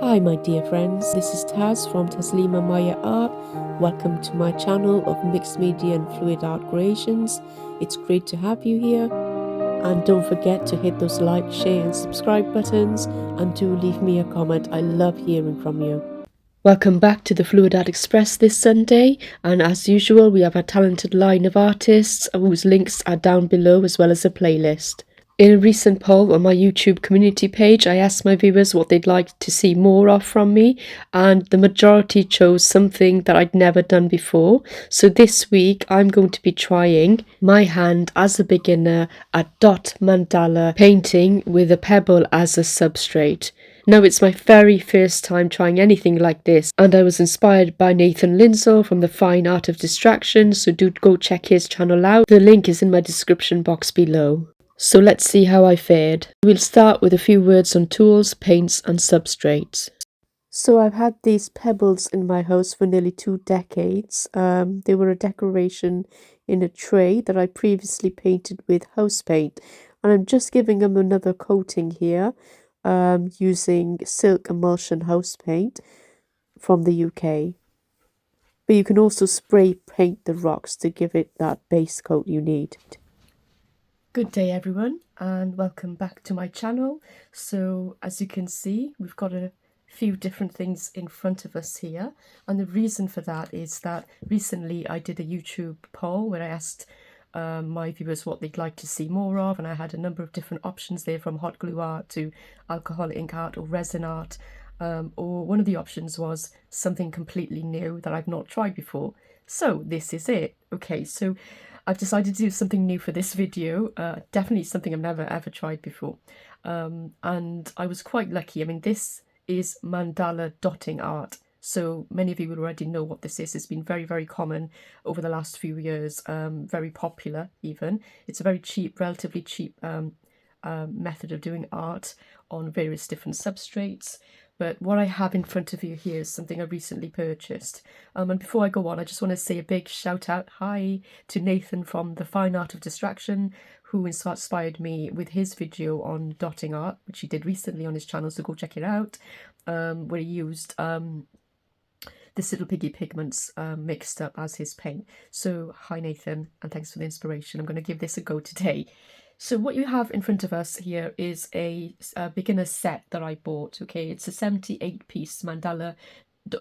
Hi my dear friends, this is Taz from Taslima Maya Art. Welcome to my channel of mixed media and fluid art creations. It's great to have you here, and don't forget to hit those like, share and subscribe buttons, and do leave me a comment. I love hearing from you. Welcome back to the Fluid Art Express this Sunday, and as usual we have a talented line of artists whose links are down below, as well as a playlist. In a recent poll on my YouTube community page, I asked my viewers what they'd like to see more of from me, and the majority chose something that I'd never done before. So this week I'm going to be trying my hand as a beginner at dot mandala painting with a pebble as a substrate. Now, it's my very first time trying anything like this, and I was inspired by Nathan Linsell from The Fine Art of Distraction, so do go check his channel out. The link is in my description box below. So let's see how I fared. We'll start with a few words on tools, paints and substrates. So I've had these pebbles in my house for nearly 2 decades. They were a decoration in a tray that I previously painted with house paint, and I'm just giving them another coating here using silk emulsion house paint from the UK. But you can also spray paint the rocks to give it that base coat you need. Good day everyone, and welcome back to my channel. So as you can see, we've got a few different things in front of us here, and the reason for that is that recently I did a YouTube poll where I asked my viewers what they'd like to see more of, and I had a number of different options there, from hot glue art to alcohol ink art or resin art, or one of the options was something completely new that I've not tried before. So this is it. Okay, so I've decided to do something new for this video, definitely something I've never ever tried before, and I was quite lucky. I mean, this is mandala dotting art, so many of you will already know what this is. It's been very, very common over the last few years, very popular even. It's a very cheap, relatively cheap method of doing art on various different substrates. But what I have in front of you here is something I recently purchased. And before I go on, I just want to say a big shout out, hi, to Nathan from The Fine Art of Distraction, who inspired me with his video on dotting art, which he did recently on his channel, so go check it out, where he used this little piggy pigments mixed up as his paint. So hi Nathan, and thanks for the inspiration. I'm going to give this a go today. So what you have in front of us here is a beginner set that I bought. Okay, it's a 78-piece mandala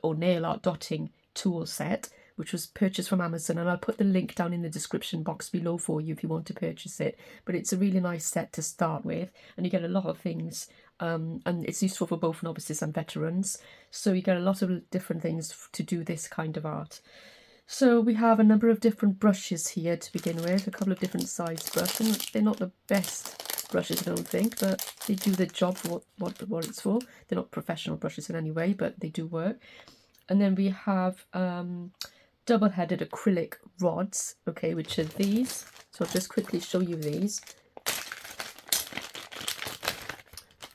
or nail art dotting tool set, which was purchased from Amazon, and I'll put the link down in the description box below for you if you want to purchase it. But it's a really nice set to start with, and you get a lot of things, and it's useful for both novices and veterans. So you get a lot of different things to do this kind of art. So we have a number of different brushes here to begin with, a couple of different size brushes. They're not the best brushes, I don't think, but they do the job for what it's for. They're not professional brushes in any way, but they do work. And then we have double-headed acrylic rods, okay, which are these. So I'll just quickly show you these.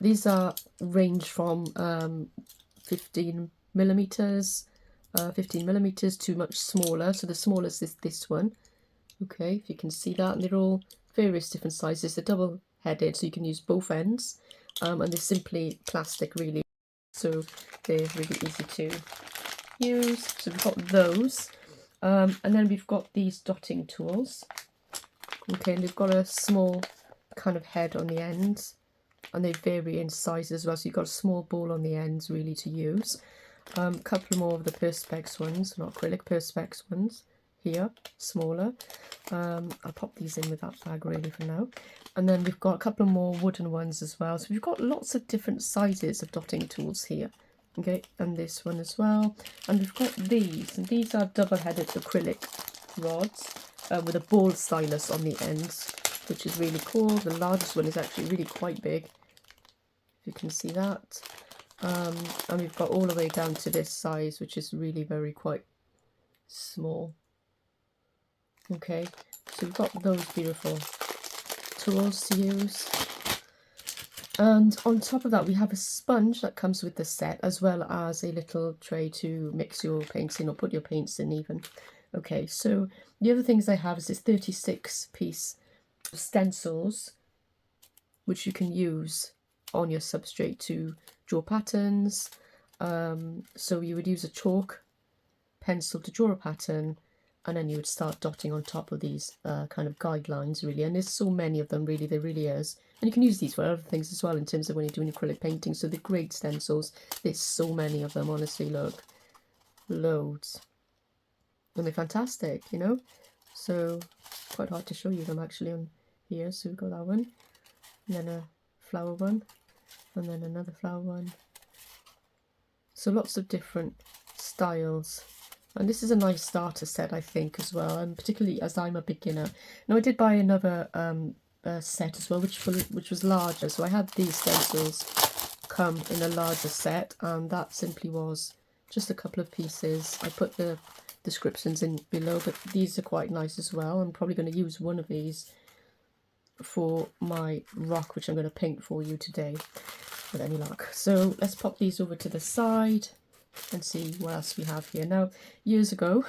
These are range from 15 millimeters to much smaller. So the smallest is this one. Okay, if you can see that, and they're all various different sizes. They're double-headed, so you can use both ends, and they're simply plastic, really. So they're really easy to use. So we've got those, and then we've got these dotting tools. Okay, and they've got a small kind of head on the ends, and they vary in size as well. So you've got a small ball on the ends, really, to use. A couple more of the perspex ones, not acrylic, perspex ones here, smaller. I'll pop these in with that bag really for now. And then we've got a couple more wooden ones as well. So we've got lots of different sizes of dotting tools here. Okay, and this one as well. And we've got these, and these are double-headed acrylic rods with a ball stylus on the ends, which is really cool. The largest one is actually really quite big, if you can see that. And we've got all the way down to this size, which is really quite small. Okay, so we've got those beautiful tools to use, and on top of that we have a sponge that comes with the set, as well as a little tray to mix your paints in or put your paints in even. Okay, so the other things I have is this 36-piece stencils, which you can use on your substrate to draw patterns, So you would use a chalk pencil to draw a pattern, and then you would start dotting on top of these kind of guidelines, really. And there's so many of them, really, there really is. And you can use these for other things as well, in terms of when you're doing acrylic painting. So they're great stencils. There's so many of them, honestly, look. Loads. And they're fantastic, you know. So quite hard to show you them actually on here. So we've got that one, and then a flower one, and then another flower one. So lots of different styles. And this is a nice starter set, I think, as well, and particularly as I'm a beginner. Now, I did buy another set as well, which was larger. So I had these stencils come in a larger set, and that simply was just a couple of pieces. I put the descriptions in below, but these are quite nice as well. I'm probably going to use one of these for my rock, which I'm going to paint for you today, with any luck. So let's pop these over to the side and see what else we have here. Now, years ago,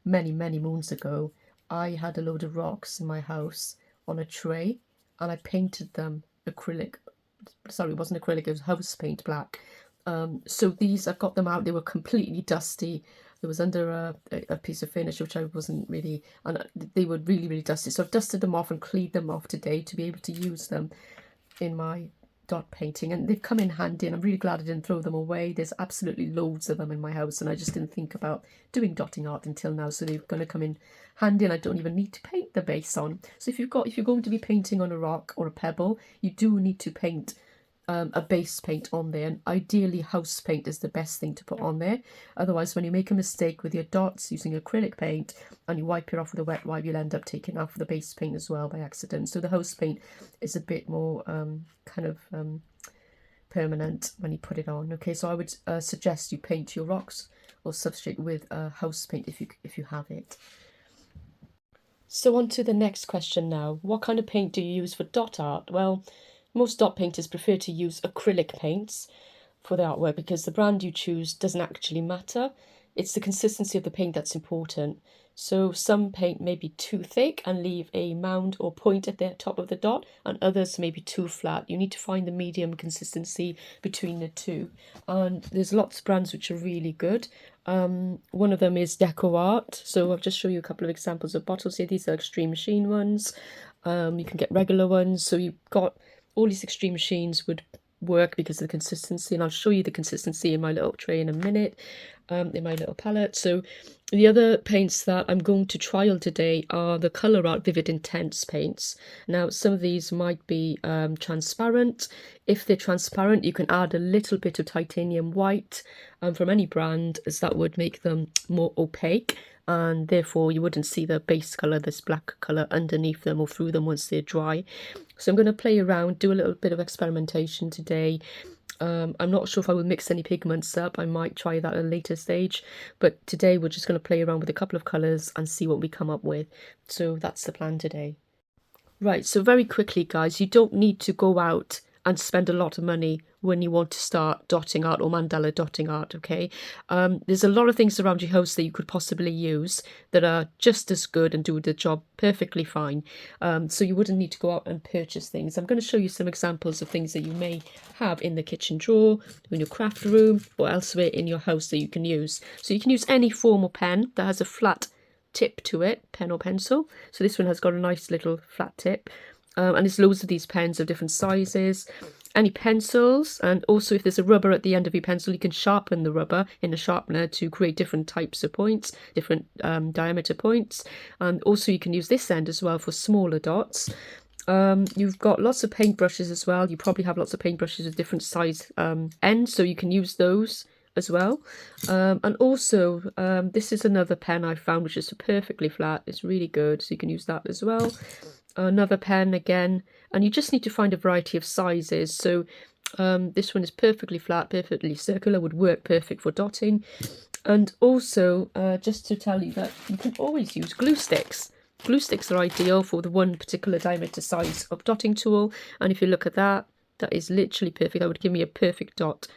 many moons ago, I had a load of rocks in my house on a tray, and I painted them acrylic. Sorry, it wasn't acrylic, it was house paint black. So these, I've got them out. They were completely dusty. It was under a piece of furniture which I wasn't really, and they were really dusty. So I've dusted them off and cleaned them off today to be able to use them in my dot painting, and they've come in handy, and I'm really glad I didn't throw them away. There's absolutely loads of them in my house, and I just didn't think about doing dotting art until now, so they're going to come in handy, and I don't even need to paint the base on. So if you're going to be painting on a rock or a pebble, you do need to paint a base paint on there, and ideally house paint is the best thing to put on there. Otherwise, when you make a mistake with your dots using acrylic paint and you wipe it off with a wet wipe, you'll end up taking off the base paint as well by accident. So the house paint is a bit more permanent when you put it on. Okay, so I would suggest you paint your rocks or substrate with house paint if you have it. So on to the next question now. What kind of paint do you use for dot art? Well, most dot painters prefer to use acrylic paints for the artwork because the brand you choose doesn't actually matter. It's the consistency of the paint that's important. So some paint may be too thick and leave a mound or point at the top of the dot, and others may be too flat. You need to find the medium consistency between the two. And there's lots of brands which are really good. One of them is Deco Art. So I'll just show you a couple of examples of bottles here. These are Extreme Machine ones. You can get regular ones. So you've got all these Extreme Machines would work because of the consistency, and I'll show you the consistency in my little tray in a minute, in my little palette. So the other paints that I'm going to trial today are the Colour Art Vivid Intense paints. Now, some of these might be transparent. If they're transparent, you can add a little bit of titanium white from any brand, as that would make them more opaque, and therefore you wouldn't see the base colour, this black colour, underneath them or through them once they're dry. So I'm going to play around, do a little bit of experimentation today. I'm not sure if I will mix any pigments up. I might try that at a later stage, but today we're just going to play around with a couple of colours and see what we come up with. So that's the plan today. Right, so very quickly, guys, you don't need to go out and spend a lot of money when you want to start dotting art or mandala dotting art, okay? There's a lot of things around your house that you could possibly use that are just as good and do the job perfectly fine. So you wouldn't need to go out and purchase things. I'm going to show you some examples of things that you may have in the kitchen drawer, in your craft room, or elsewhere in your house that you can use. So you can use any form of pen that has a flat tip to it, pen or pencil. So this one has got a nice little flat tip. And there's loads of these pens of different sizes. Any pencils, and also if there's a rubber at the end of your pencil, you can sharpen the rubber in a sharpener to create different types of points, different diameter points. And also you can use this end as well for smaller dots. You've got lots of paintbrushes as well. You probably have lots of paintbrushes with different size ends, so you can use those as well. And also this is another pen I found which is perfectly flat. It's really good, so you can use that as well. Another pen again, and you just need to find a variety of sizes. So this one is perfectly flat, perfectly circular, would work perfect for dotting. And also just to tell you that you can always use glue sticks. Glue sticks are ideal for the one particular diameter size of dotting tool, and if you look at that, that is literally perfect. That would give me a perfect dot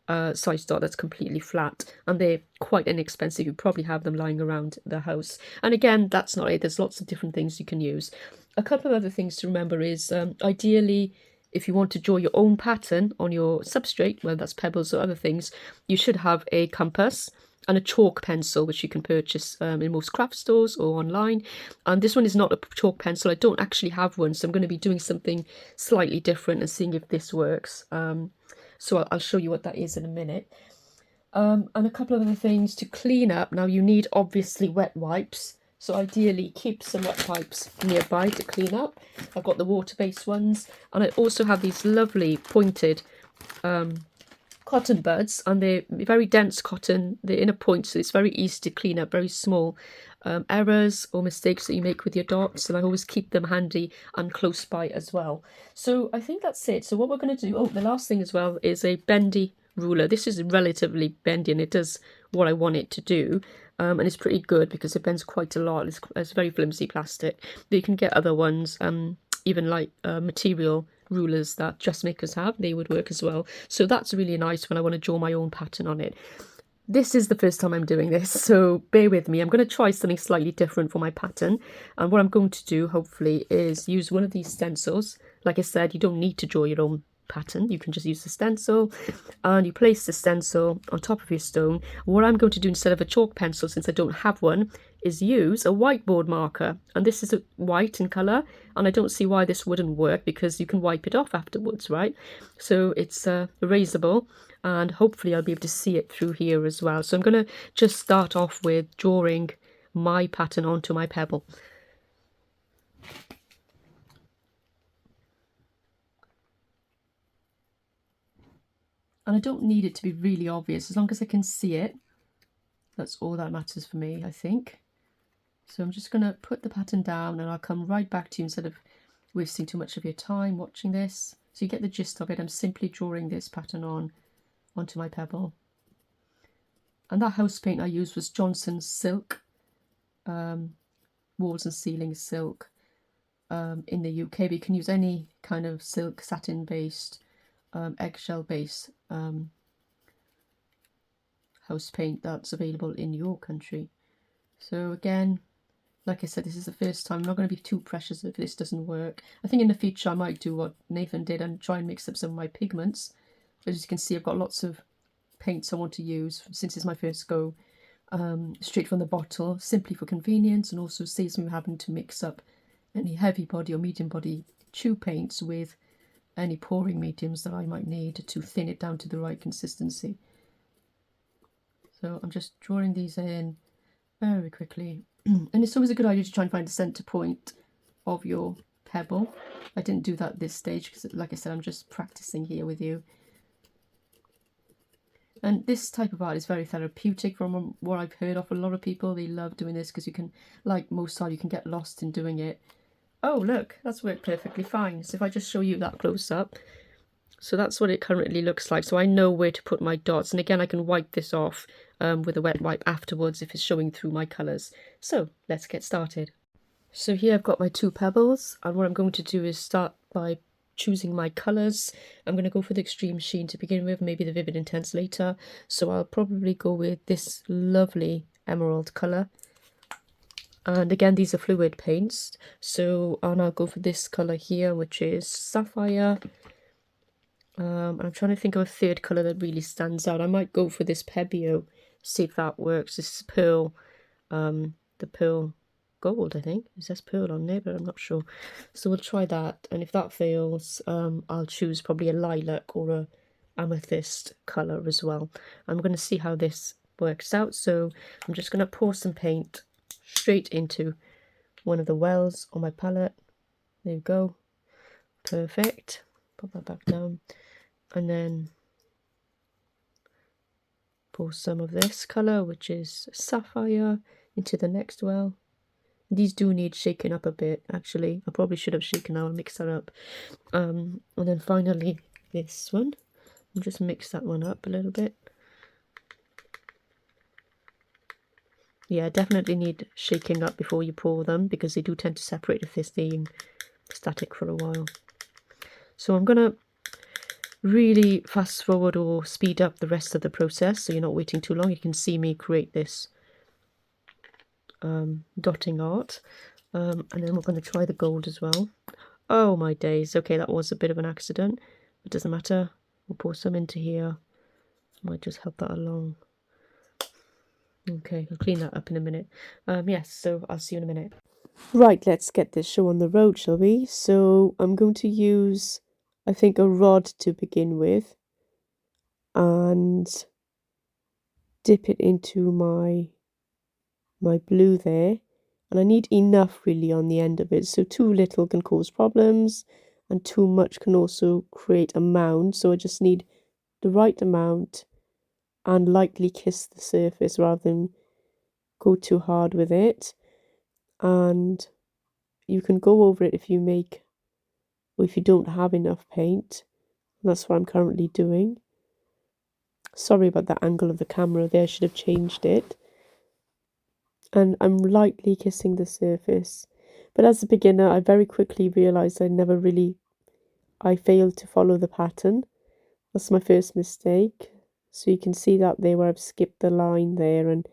size dot that's completely flat, and they're quite inexpensive. You probably have them lying around the house. And again, that's not it. There's lots of different things you can use. A couple of other things to remember is ideally if you want to draw your own pattern on your substrate, whether that's pebbles or other things, you should have a compass and a chalk pencil, which you can purchase in most craft stores or online. And this one is not a chalk pencil. I don't actually have one, so I'm going to be doing something slightly different and seeing if this works. So I'll show you what that is in a minute. And a couple of other things to clean up. Now you need obviously wet wipes. So ideally keep some wet wipes nearby to clean up. I've got the water-based ones, and I also have these lovely pointed cotton buds, and they're very dense cotton. They're in a point, so it's very easy to clean up very small errors or mistakes that you make with your dots, and I always keep them handy and close by as well. So I think that's it. So what we're going to do, the last thing as well is a bendy ruler. This is relatively bendy and it does what I want it to do, and it's pretty good because it bends quite a lot. It's very flimsy plastic, but you can get other ones, even like material rulers that dressmakers have. They would work as well. So that's really nice when I want to draw my own pattern on it. This is the first time I'm doing this, so bear with me. I'm going to try something slightly different for my pattern, and what I'm going to do hopefully is use one of these stencils. Like I said, you don't need to draw your own pattern, you can just use the stencil, and you place the stencil on top of your stone. What I'm going to do instead of a chalk pencil, since I don't have one, is use a whiteboard marker, and this is white in colour, and I don't see why this wouldn't work because you can wipe it off afterwards, right? So it's erasable, and hopefully I'll be able to see it through here as well. So I'm going to just start off with drawing my pattern onto my pebble. And I don't need it to be really obvious. As long as I can see it, that's all that matters for me, I think. So I'm just going to put the pattern down, and I'll come right back to you instead of wasting too much of your time watching this. So you get the gist of it. I'm simply drawing this pattern onto my pebble. And that house paint I used was Johnson's Silk, walls and ceiling silk in the UK. But you can use any kind of silk, satin based, eggshell based house paint that's available in your country. So again, like I said, this is the first time. I'm not going to be too precious if this doesn't work. I think in the future I might do what Nathan did and try and mix up some of my pigments. As you can see, I've got lots of paints I want to use since it's my first go, straight from the bottle, simply for convenience, and also saves me having to mix up any heavy body or medium body tube paints with any pouring mediums that I might need to thin it down to the right consistency. So I'm just drawing these in very quickly. And it's always a good idea to try and find the center point of your pebble. I didn't do that at this stage because, like I said, I'm just practicing here with you. And this type of art is very therapeutic from what I've heard of a lot of people. They love doing this because you can, like most art, you can get lost in doing it. Oh, look, that's worked perfectly fine. So if I just show you that close up, so that's what it currently looks like. So I know where to put my dots. And again, I can wipe this off with a wet wipe afterwards if it's showing through my colours. So let's get started. So here I've got my two pebbles, and what I'm going to do is start by choosing my colours. I'm going to go for the extreme sheen to begin with, maybe the vivid intense later. So I'll probably go with this lovely emerald colour. And again, these are fluid paints. And I'll go for this colour here, which is sapphire. And I'm trying to think of a third colour that really stands out. I might go for this Pebbio, see if that works. This is pearl, the pearl gold, I think. It says pearl on there, but I'm not sure. So we'll try that. And if that fails, I'll choose probably a lilac or a amethyst colour as well. I'm going to see how this works out. So I'm just going to pour some paint straight into one of the wells on my palette. There you go. Perfect. Put that back down. And then pour some of this colour, which is sapphire, into the next well. These do need shaking up a bit, actually. I probably should have shaken. I'll mix that up. And then finally this one. I'll just mix that one up a little bit. Yeah, definitely need shaking up before you pour them, because they do tend to separate if they're staying static for a while. So I'm going to really fast forward or speed up the rest of the process so you're not waiting too long. You can see me create this dotting art, and then we're going to try the gold as well. Oh my days. Okay, that was a bit of an accident. It doesn't matter. We'll pour some into here. Might just help that along. Okay, I'll clean that up in a minute. Yes, so I'll see you in a minute. Right, let's get this show on the road, shall we? So I'm going to use, I think, a rod to begin with and dip it into my blue there. And I need enough really on the end of it. So too little can cause problems and too much can also create a mound. So I just need the right amount and lightly kiss the surface rather than go too hard with it. And you can go over it if you make, or if you don't have enough paint. That's what I'm currently doing. Sorry about that angle of the camera there, I should have changed it. And I'm lightly kissing the surface. But as a beginner, I very quickly realised I failed to follow the pattern. That's my first mistake. So you can see that there where I've skipped the line there and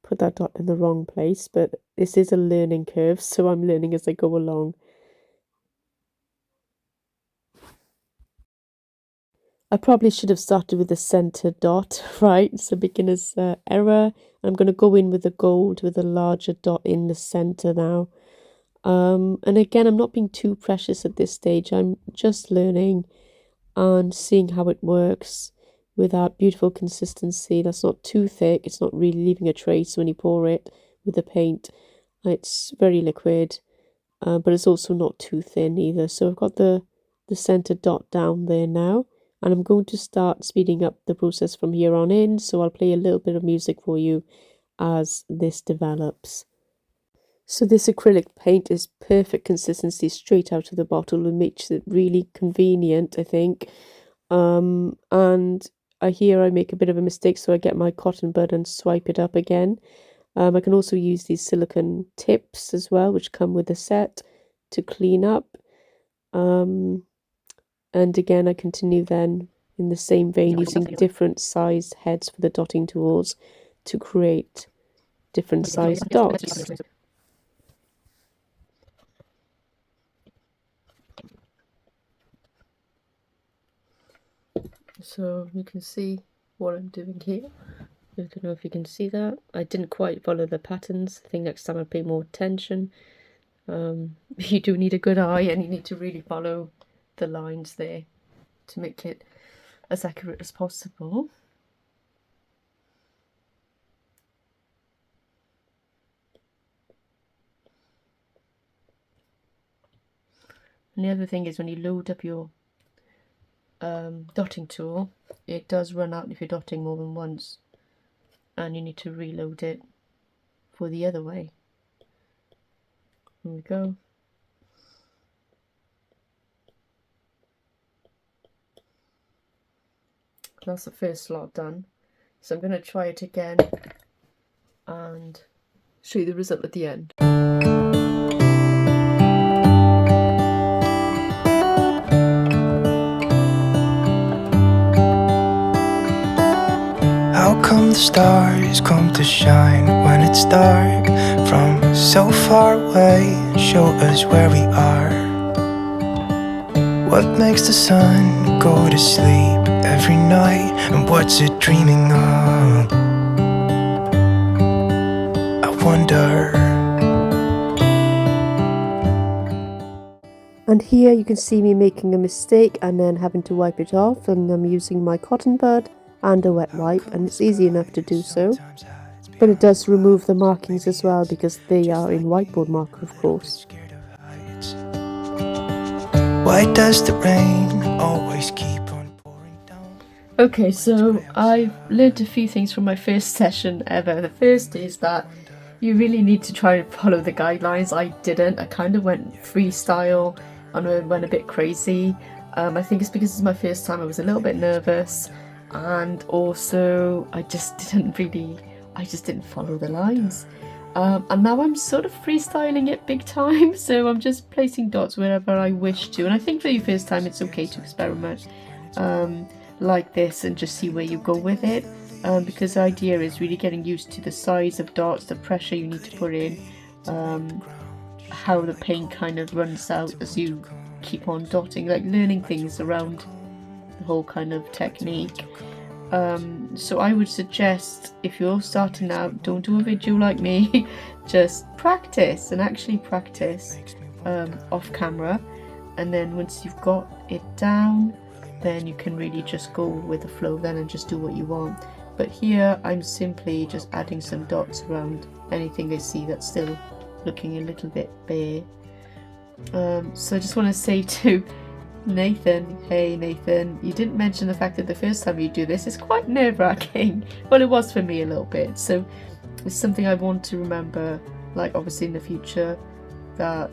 put that dot in the wrong place. But this is a learning curve, so I'm learning as I go along. I probably should have started with the centre dot, right? It's a beginner's error. I'm going to go in with the gold with a larger dot in the centre now. And again, I'm not being too precious at this stage. I'm just learning and seeing how it works with that beautiful consistency. That's not too thick. It's not really leaving a trace when you pour it with the paint. It's very liquid, but it's also not too thin either. So I've got the centre dot down there now. And I'm going to start speeding up the process from here on in. So I'll play a little bit of music for you as this develops. So this acrylic paint is perfect consistency straight out of the bottle and makes it really convenient, I think. And I make a bit of a mistake, so I get my cotton bud and swipe it up again. I can also use these silicone tips as well, which come with the set to clean up. And again, I continue then in the same vein using different sized heads for the dotting tools to create different sized dots. So you can see what I'm doing here. I don't know if you can see that. I didn't quite follow the patterns. I think next time I'll pay more attention. You do need a good eye and you need to really follow the lines there to make it as accurate as possible. And the other thing is when you load up your dotting tool, it does run out if you're dotting more than once and you need to reload it for the other way. Here we go. That's the first lot done. So I'm going to try it again and show you the result at the end. How come the stars come to shine when it's dark from so far away and show us where we are? What makes the sun go to sleep every night, and what's it dreaming of? I wonder. And here you can see me making a mistake and then having to wipe it off, and I'm using my cotton bud and a wet wipe, and it's easy enough to do so. But it does remove the markings as well because they are in whiteboard marker, of course. Why does the rain always keep on pouring down? Okay, so I've learned a few things from my first session ever. The first is that you really need to try and follow the guidelines. I didn't. I kind of went freestyle and I went a bit crazy. I think it's because it's my first time. I was a little bit nervous, and also I just didn't follow the lines. And now I'm sort of freestyling it big time, so I'm just placing dots wherever I wish to. And I think for your first time it's okay to experiment like this and just see where you go with it, because the idea is really getting used to the size of dots, the pressure you need to put in, how the paint kind of runs out as you keep on dotting, like learning things around the whole kind of technique. So I would suggest, if you're starting out, don't do a video like me. Just practice and actually practice off camera, and then once you've got it down, then you can really just go with the flow then and just do what you want. But here I'm simply just adding some dots around anything I see that's still looking a little bit bare. So I just want to say to Nathan, hey Nathan, you didn't mention the fact that the first time you do this is quite nerve-wracking. Well, it was for me a little bit, so it's something I want to remember, like obviously in the future, that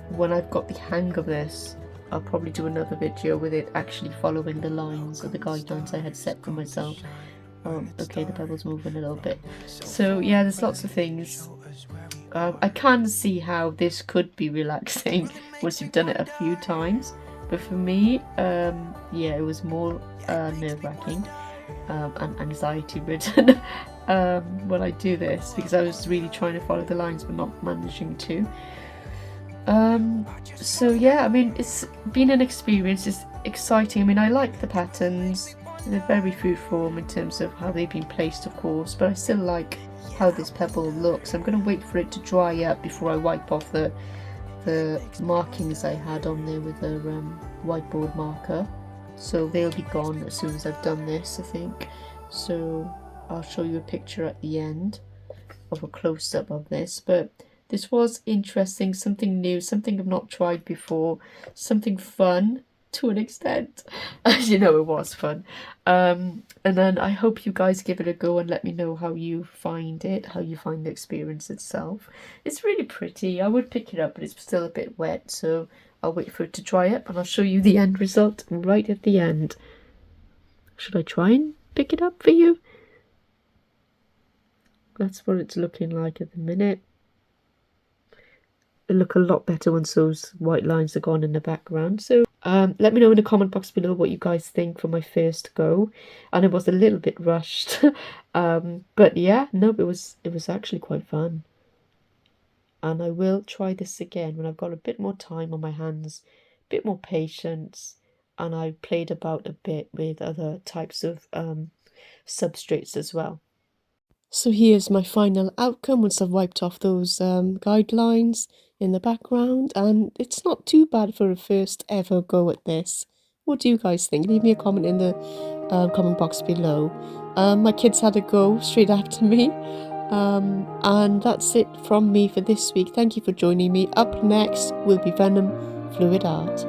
when I've got the hang of this, I'll probably do another video with it actually following the lines or the guidelines I had set for myself. Okay, the pebble's moving a little bit. So yeah, there's lots of things. I can see how this could be relaxing once you've done it a few times, but for me, yeah, it was more nerve-wracking and anxiety-ridden when I do this, because I was really trying to follow the lines but not managing to. So yeah, I mean, it's been an experience. It's exciting. I mean, I like the patterns. They're very freeform in terms of how they've been placed, of course, but I still like how this pebble looks. I'm going to wait for it to dry up before I wipe off the markings I had on there with a whiteboard marker, so they'll be gone as soon as I've done this, I think. So I'll show you a picture at the end of a close-up of this, but this was interesting, something new, something I've not tried before, something fun to an extent. As you know, it was fun. And then I hope you guys give it a go and let me know how you find it, how you find the experience itself. It's really pretty. I would pick it up, but it's still a bit wet, so I'll wait for it to dry up and I'll show you the end result right at the end. Should I try and pick it up for you? That's what it's looking like at the minute. It'll look a lot better once those white lines are gone in the background. So let me know in the comment box below what you guys think for my first go. And it was a little bit rushed. But yeah, no, it was actually quite fun. And I will try this again when I've got a bit more time on my hands, a bit more patience, and I played about a bit with other types of substrates as well. So here's my final outcome once I've wiped off those guidelines in the background, and it's not too bad for a first ever go at this. What do you guys think? Leave me a comment in the comment box below. My kids had a go straight after me, and that's it from me for this week. Thank you for joining me. Up next will be Venom Fluid Art.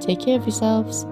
Take care of yourselves.